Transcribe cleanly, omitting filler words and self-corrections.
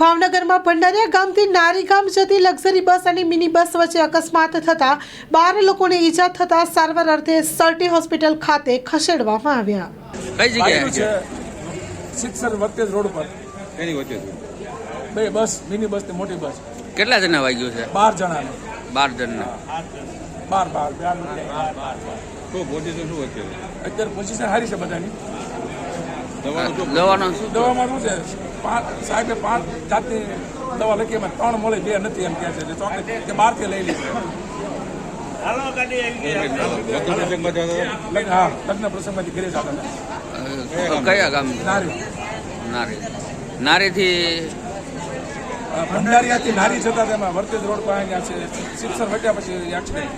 ભાવનગરમાં ભંડારીયા ગામથી નારી ગામ જતી લક્ઝરી બસ અને મિની બસ વચ્ચે અકસ્માત થતા 12 લોકોને ઈજા થતા સારવાર અર્થે સર્ટી હોસ્પિટલ ખાતે ખસેડવામાં આવ્યા. કઈ જગ્યાએ છે સિક્સર વચ્ચે રોડ પર એની વચ્ચે બે બસ મિની બસ ને મોટી બસ. કેટલા જણા વાગ્યું છે? 12 જણાને 12 જણને. 12 શું પોઝિશન શું વચ્ચે? અત્યારે પોઝિશન સારી છે બધાની. દવાનો શું? દવામાં શું છે, સાહેબે 5 જાતની દવા લખી, એમાં 3 મળે, 2 નથી એમ કહે છે. ચોકલેટ કે બહારથી લઈ લીધી. હા, લગ્ન પ્રસંગમાંથી ઘરે જતા હતા. કયા ગામ? નારી નારીથી ભંડારીયાથી નારી જતા હતા, એમાં વર્તેજ રોડ પર અહીંયા છે. સિક્સર વટ્યા પછી એક્સિડન્ટ.